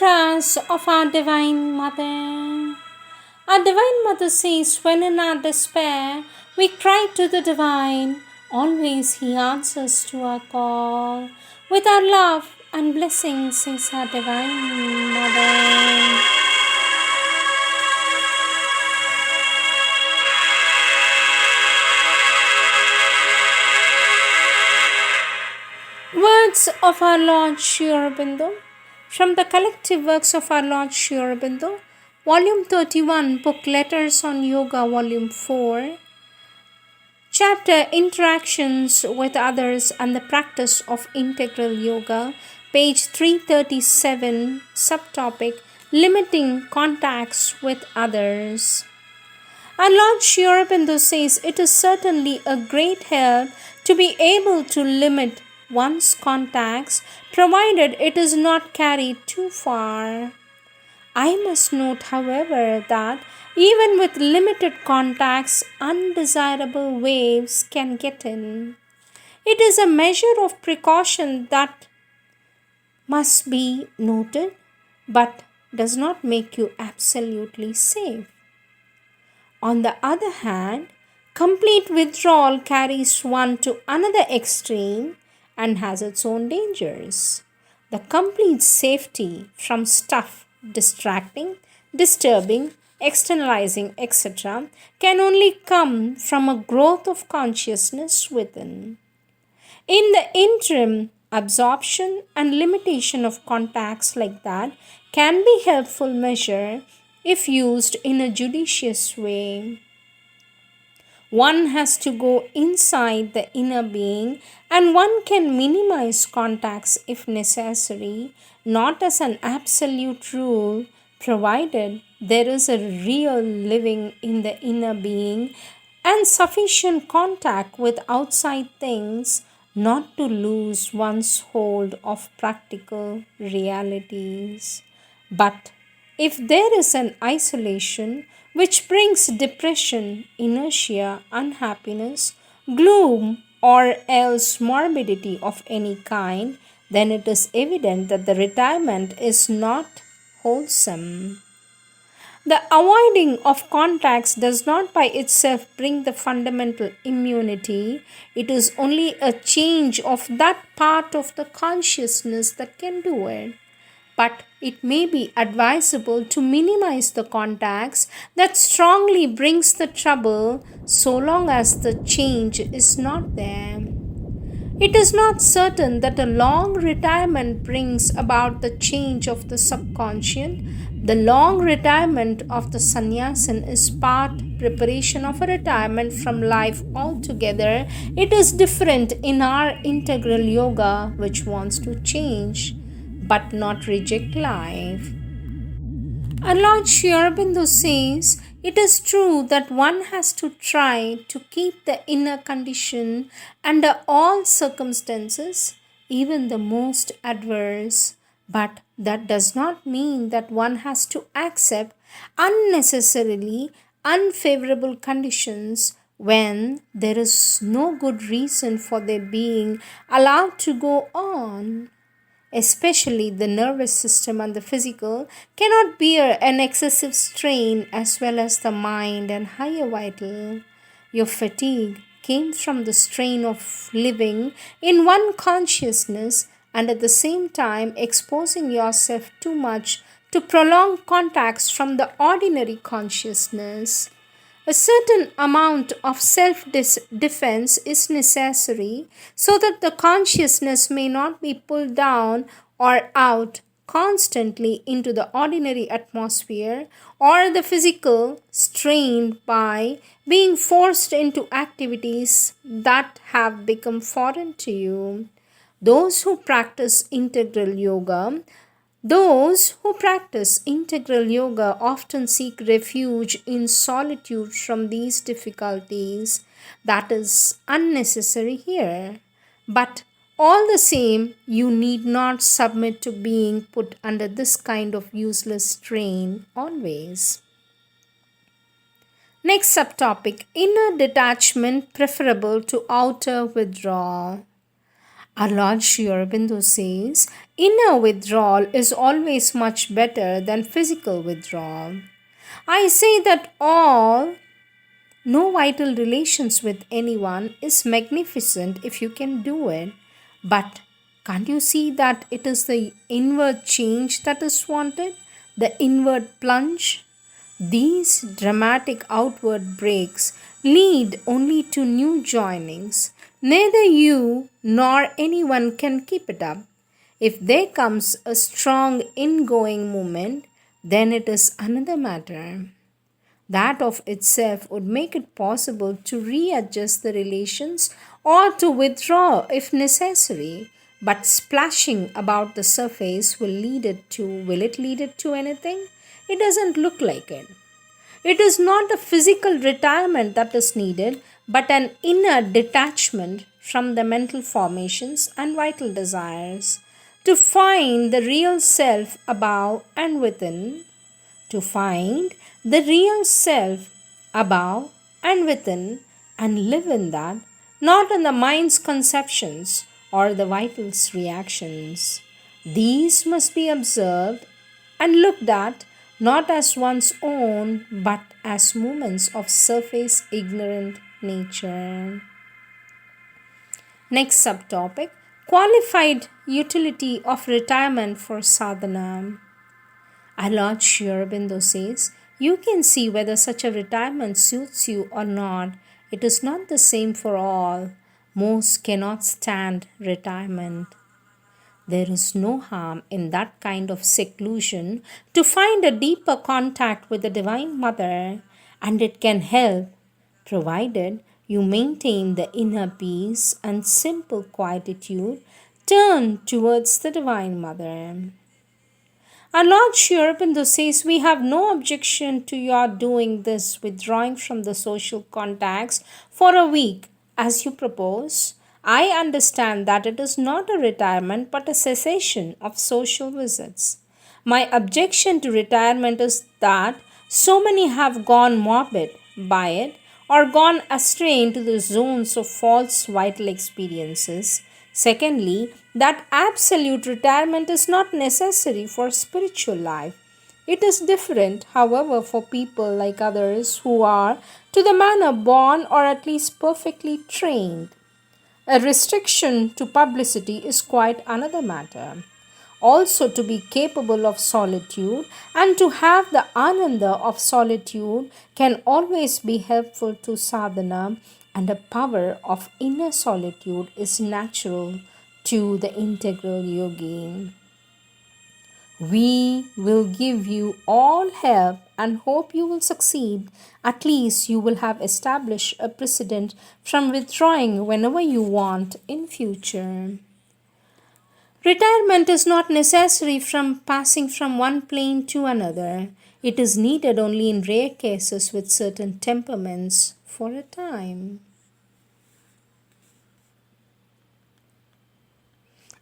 mantras of our Divine Mother. Our Divine Mother says, when in our despair we cry to the Divine, always He answers to our call. With our love and blessings, says our Divine Mother. Words of our Lord Sri Aurobindo from the collective works of our Lord Sri Aurobindo, Volume 31, Book Letters on Yoga, Volume 4, Chapter Interactions with Others and the Practice of Integral Yoga, page 337, subtopic Limiting Contacts with Others. Our Lord Sri Aurobindo says it is certainly a great help to be able to limit one's contacts, provided it is not carried too far. I must note, however, that even with limited contacts, undesirable waves can get in. It is a measure of precaution that must be noted, but does not make you absolutely safe. On the other hand, complete withdrawal carries one to another extreme and has its own dangers. The complete safety from stuff distracting, disturbing, externalizing, etc., can only come from a growth of consciousness within. In the interim, absorption and limitation of contacts like that can be helpful measure if used in a judicious way. One has to go inside the inner being, and one can minimize contacts if necessary, not as an absolute rule, provided there is a real living in the inner being and sufficient contact with outside things not to lose one's hold of practical realities. But if there is an isolation which brings depression, inertia, unhappiness, gloom, or else morbidity of any kind, then it is evident that the retirement is not wholesome. The avoiding of contacts does not by itself bring the fundamental immunity. It is only a change of that part of the consciousness that can do it. But it may be advisable to minimize the contacts that strongly brings the trouble so long as the change is not there. It is not certain that a long retirement brings about the change of the subconscious. The long retirement of the sannyasin is part preparation of a retirement from life altogether. It is different in our integral yoga, which wants to change but not reject life. Our Lord Sri Aurobindo says, it is true that one has to try to keep the inner condition under all circumstances, even the most adverse, but that does not mean that one has to accept unnecessarily unfavorable conditions when there is no good reason for their being allowed to go on. Especially the nervous system and the physical cannot bear an excessive strain, as well as the mind and higher vital. Your fatigue came from the strain of living in one consciousness and at the same time exposing yourself too much to prolonged contacts from the ordinary consciousness. A certain amount of self-defense is necessary so that the consciousness may not be pulled down or out constantly into the ordinary atmosphere, or the physical strained by being forced into activities that have become foreign to you. Those who practice integral yoga often seek refuge in solitude from these difficulties. That is unnecessary here. But all the same, you need not submit to being put under this kind of useless strain always. Next subtopic, inner detachment preferable to outer withdrawal. Our Lord Sri Aurobindo says, inner withdrawal is always much better than physical withdrawal. I say that all no vital relations with anyone is magnificent if you can do it, but can't you see that it is the inward change that is wanted? The inward plunge? These dramatic outward breaks lead only to new joinings. Neither you nor anyone can keep it up. If there comes a strong ingoing movement, then it is another matter. That of itself would make it possible to readjust the relations or to withdraw if necessary. But splashing about the surface will it lead it to anything? It doesn't look like it. It is not a physical retirement that is needed, but an inner detachment from the mental formations and vital desires. To find the real self above and within, to find the real self above and within and live in that, not in the mind's conceptions or the vital's reactions. These must be observed and looked at not as one's own but as moments of surface ignorant nature. Next subtopic, qualified utility of retirement for sadhana. Our Lord Sri Aurobindo says, you can see whether such a retirement suits you or not. It is not the same for all. Most cannot stand retirement. There is no harm in that kind of seclusion to find a deeper contact with the Divine Mother, and it can help, provided you maintain the inner peace and simple quietude turned towards the Divine Mother. Our Lord Sri Aurobindo says, we have no objection to your doing this, withdrawing from the social contacts for a week, as you propose. I understand that it is not a retirement but a cessation of social visits. My objection to retirement is that so many have gone morbid by it or gone astray into the zones of false vital experiences. Secondly, that absolute retirement is not necessary for spiritual life. It is different, however, for people like others who are to the manner born or at least perfectly trained. A restriction to publicity is quite another matter. Also, to be capable of solitude and to have the ananda of solitude can always be helpful to sadhana, and a power of inner solitude is natural to the integral yogi. We will give you all help and hope you will succeed. At least you will have established a precedent from withdrawing whenever you want in future. Retirement is not necessary from passing from one plane to another. It is needed only in rare cases with certain temperaments for a time.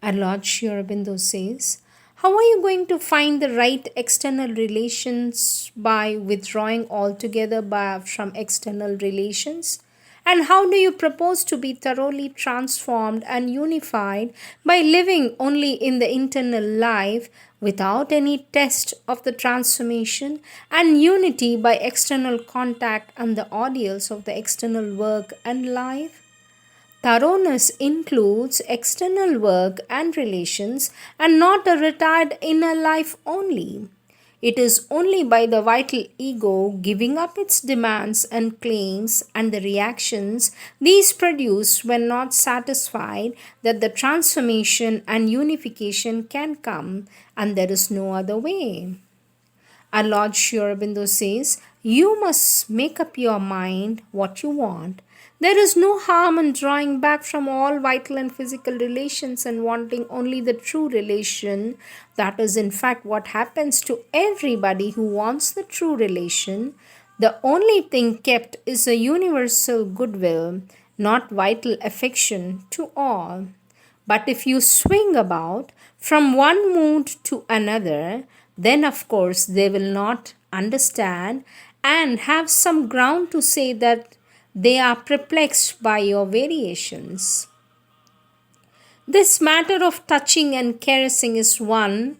Our Lord Sri Aurobindo says, how are you going to find the right external relations by withdrawing altogether from external relations? And how do you propose to be thoroughly transformed and unified by living only in the internal life without any test of the transformation, and unity by external contact and the ordeals of the external work and life? Thoroughness includes external work and relations and not a retired inner life only. It is only by the vital ego giving up its demands and claims and the reactions these produce when not satisfied that the transformation and unification can come, and there is no other way. Our Lord Sri Aurobindo says, you must make up your mind what you want. There is no harm in drawing back from all vital and physical relations and wanting only the true relation. That is, in fact, what happens to everybody who wants the true relation. The only thing kept is a universal goodwill, not vital affection to all. But if you swing about from one mood to another, then of course they will not understand and have some ground to say that they are perplexed by your variations. This matter of touching and caressing is one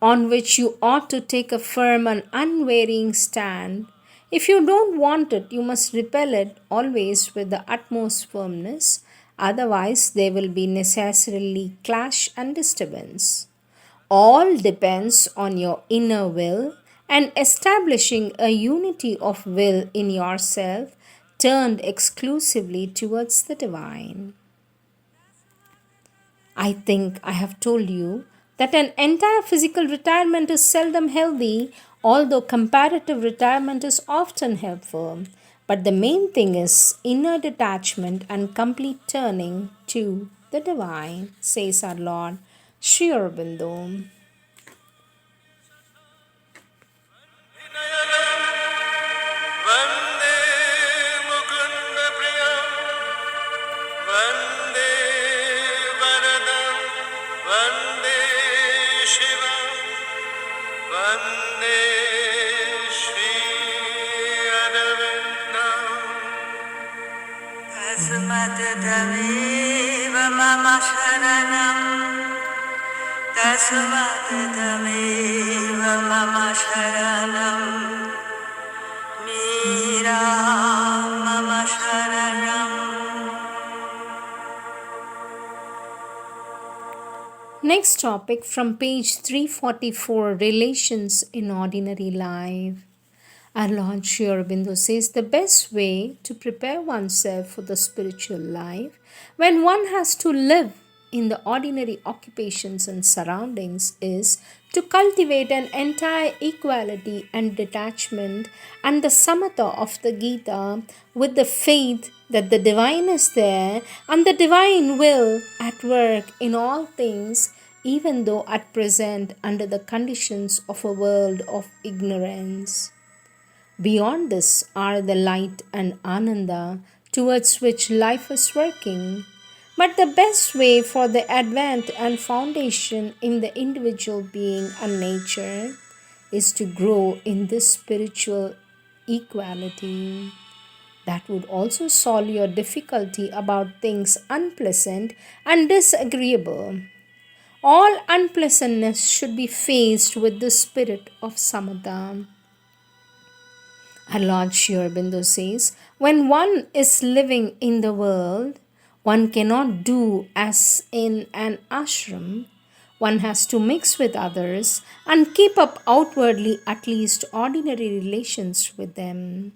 on which you ought to take a firm and unvarying stand. If you don't want it, you must repel it always with the utmost firmness, otherwise, there will be necessarily clash and disturbance. All depends on your inner will and establishing a unity of will in yourself turned exclusively towards the divine. I think I have told you that an entire physical retirement is seldom healthy, although comparative retirement is often helpful. But the main thing is inner detachment and complete turning to the divine, says our Lord Sri Aurobindo. तस्मात् मम शरणं तस्मात् मम शरणं मीरा मम शरणं. Next topic from page 344, Relations in Ordinary Life. Our Lord Sri Aurobindo says the best way to prepare oneself for the spiritual life when one has to live in the ordinary occupations and surroundings is to cultivate an entire equality and detachment and the samatha of the Gita with the faith that the divine is there and the divine will at work in all things, even though at present under the conditions of a world of ignorance. Beyond this are the light and ananda towards which life is working. But the best way for the advent and foundation in the individual being and nature is to grow in this spiritual equality. That would also solve your difficulty about things unpleasant and disagreeable. All unpleasantness should be faced with the spirit of samatha. Our Lord Sri Aurobindo says, when one is living in the world, one cannot do as in an ashram. One has to mix with others and keep up outwardly at least ordinary relations with them.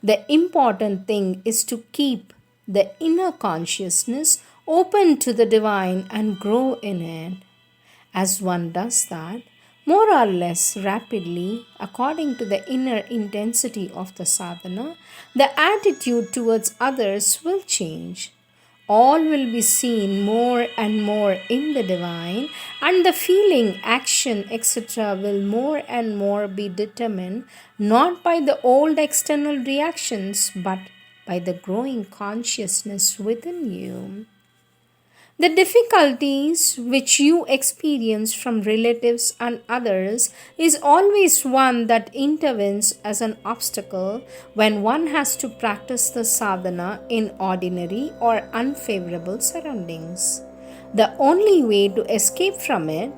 The important thing is to keep the inner consciousness open to the divine and grow in it. As one does that, more or less rapidly, according to the inner intensity of the sadhana, the attitude towards others will change. All will be seen more and more in the divine, and the feeling, action, etc., will more and more be determined not by the old external reactions but by the growing consciousness within you. The difficulties which you experience from relatives and others is always one that intervenes as an obstacle when one has to practice the sadhana in ordinary or unfavorable surroundings. The only way to escape from it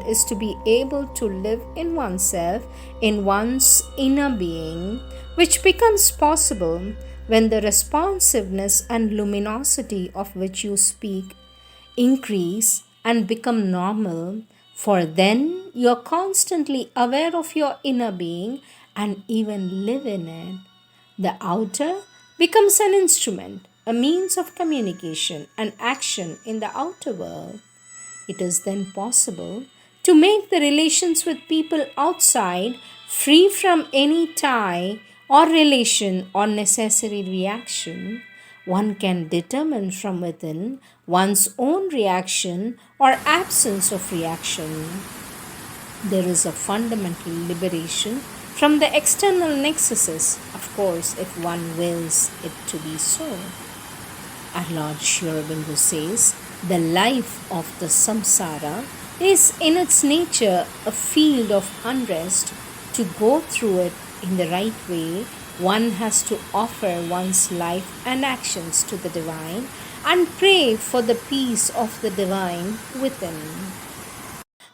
is to be able to live in oneself, in one's inner being, which becomes possible when the responsiveness and luminosity of which you speak increase and become normal, for then you are constantly aware of your inner being and even live in it. The outer becomes an instrument, a means of communication and action in the outer world. It is then possible to make the relations with people outside free from any tie or relation or necessary reaction. One can determine from within one's own reaction or absence of reaction. There is a fundamental liberation from the external nexuses, of course, if one wills it to be so. Our Lord Sri Aurobindo says, the life of the samsara is in its nature a field of unrest. To go through it in the right way, One has to offer one's life and actions to the divine and pray for the peace of the divine within.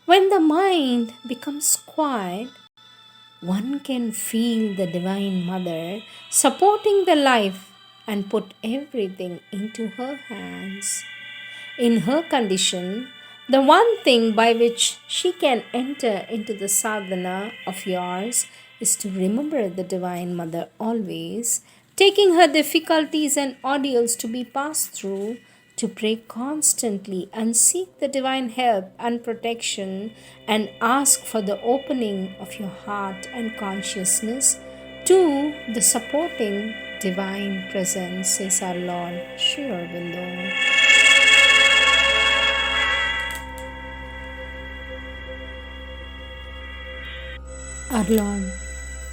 When the mind becomes quiet, one can feel the Divine Mother supporting the life and put everything into her hands. In her condition, the one thing by which she can enter into the sadhana of yours is to remember the Divine Mother always, taking her difficulties and ordeals to be passed through, to pray constantly and seek the divine help and protection, and ask for the opening of your heart and consciousness to the supporting divine presence, says our Lord Sri Aurobindo. Our Lord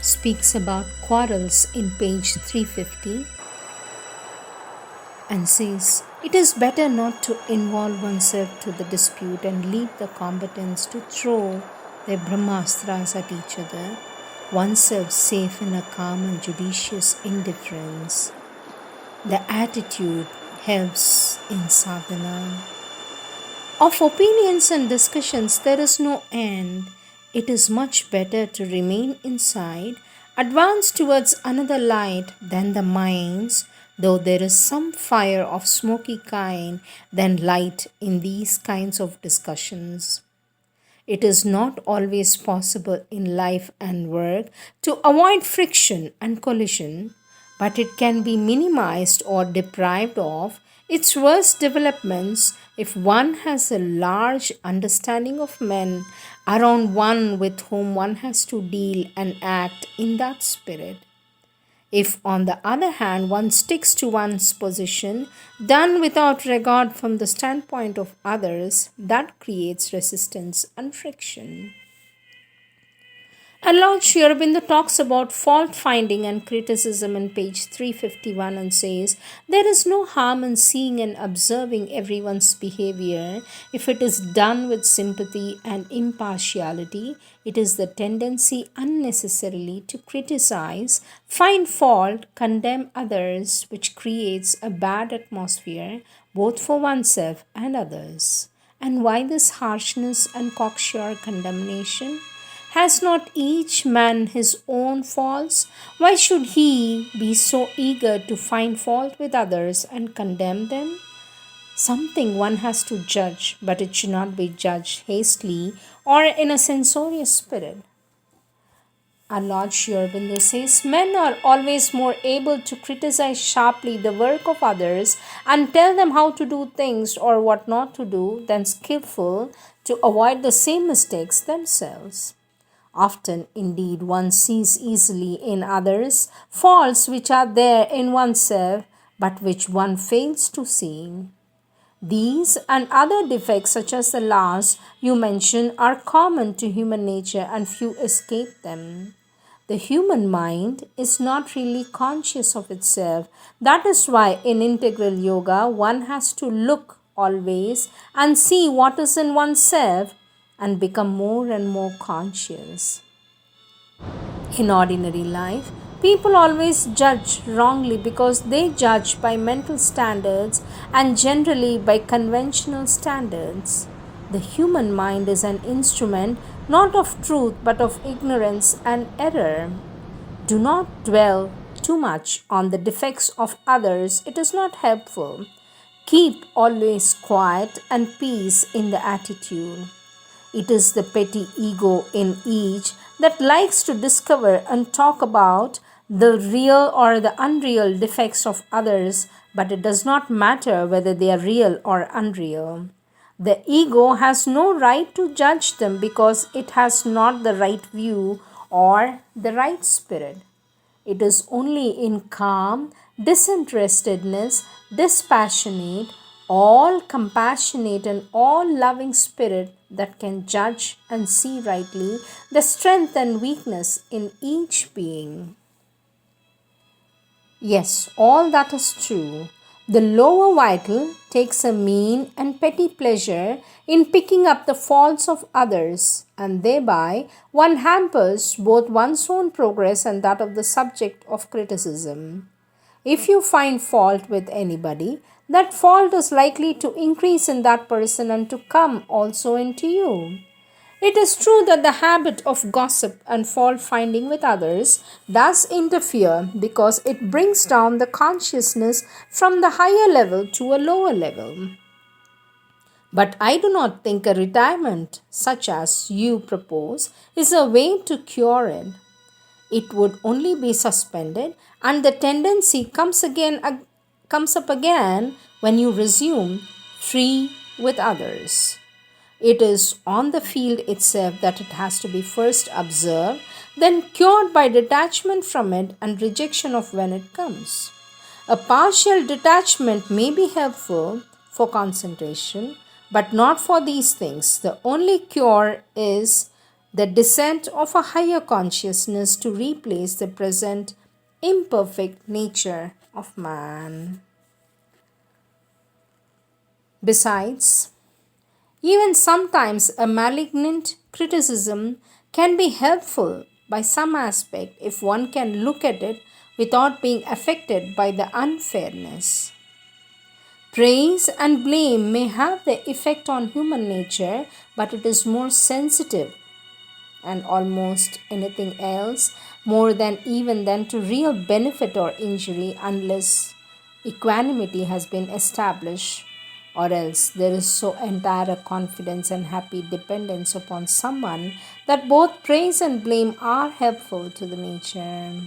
speaks about quarrels in page 350 and says, "It is better not to involve oneself to the dispute and leave the combatants to throw their brahmastras at each other, oneself safe in a calm and judicious indifference. The attitude helps in sadhana. Of opinions and discussions there is no end. It is much better to remain inside, advance towards another light than the mind's, though there is some fire of smoky kind, than light in these kinds of discussions. It is not always possible in life and work to avoid friction and collision, but it can be minimized or deprived of its worst developments if one has a large understanding of men around one with whom one has to deal and act in that spirit. If, on the other hand, one sticks to one's position, done without regard from the standpoint of others, that creates resistance and friction." And Lord Sri Aurobindo talks about fault finding and criticism in page 351 and says, "There is no harm in seeing and observing everyone's behavior if it is done with sympathy and impartiality. It is the tendency unnecessarily to criticize, find fault, condemn others which creates a bad atmosphere both for oneself and others." And why this harshness and cocksure condemnation? Has not each man his own faults? Why should he be so eager to find fault with others and condemn them? Something one has to judge, but it should not be judged hastily or in a censorious spirit. Our Lord Sri Aurobindo says, "Men are always more able to criticize sharply the work of others and tell them how to do things or what not to do than skillful to avoid the same mistakes themselves. Often, indeed, one sees easily in others faults which are there in oneself, but which one fails to see. These and other defects, such as the last you mention, are common to human nature and few escape them. The human mind is not really conscious of itself. That is why in integral yoga one has to look always and see what is in oneself and become more and more conscious. In ordinary life, people always judge wrongly because they judge by mental standards and generally by conventional standards. The human mind is an instrument not of truth but of ignorance and error. Do not dwell too much on the defects of others, it is not helpful. Keep always quiet and peace in the attitude. It is the petty ego in each that likes to discover and talk about the real or the unreal defects of others, but it does not matter whether they are real or unreal. The ego has no right to judge them because it has not the right view or the right spirit. It is only in calm, disinterestedness, dispassionate, all compassionate, and all loving spirit that can judge and see rightly the strength and weakness in each being. Yes, all that is true. The lower vital takes a mean and petty pleasure in picking up the faults of others, and thereby one hampers both one's own progress and that of the subject of criticism. If you find fault with anybody, that fault is likely to increase in that person and to come also into you. It is true that the habit of gossip and fault finding with others does interfere because it brings down the consciousness from the higher level to a lower level. But I do not think a retirement, such as you propose, is a way to cure it. It would only be suspended, and the tendency comes up again when you resume free with others. It is on the field itself that it has to be first observed, then cured by detachment from it and rejection of when it comes. A partial detachment may be helpful for concentration, but not for these things. The only cure is the descent of a higher consciousness to replace the present imperfect nature of man. Besides, even sometimes a malignant criticism can be helpful by some aspect if one can look at it without being affected by the unfairness. Praise and blame may have the effect on human nature, but it is more sensitive and almost anything else more than even than to real benefit or injury unless equanimity has been established, or else there is so entire a confidence and happy dependence upon someone that both praise and blame are helpful to the nature.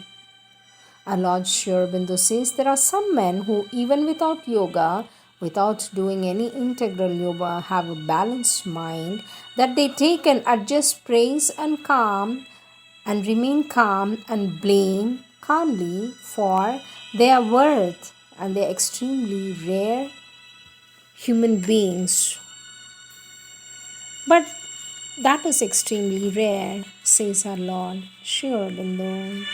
Our Lord Sri Aurobindo says there are some men who, even without yoga, without doing any integral yoga, have a balanced mind that they take and adjust praise and calm and remain calm and blame calmly for their worth, and they are extremely rare human beings. But that is extremely rare, says our Lord Sri Aurobindo.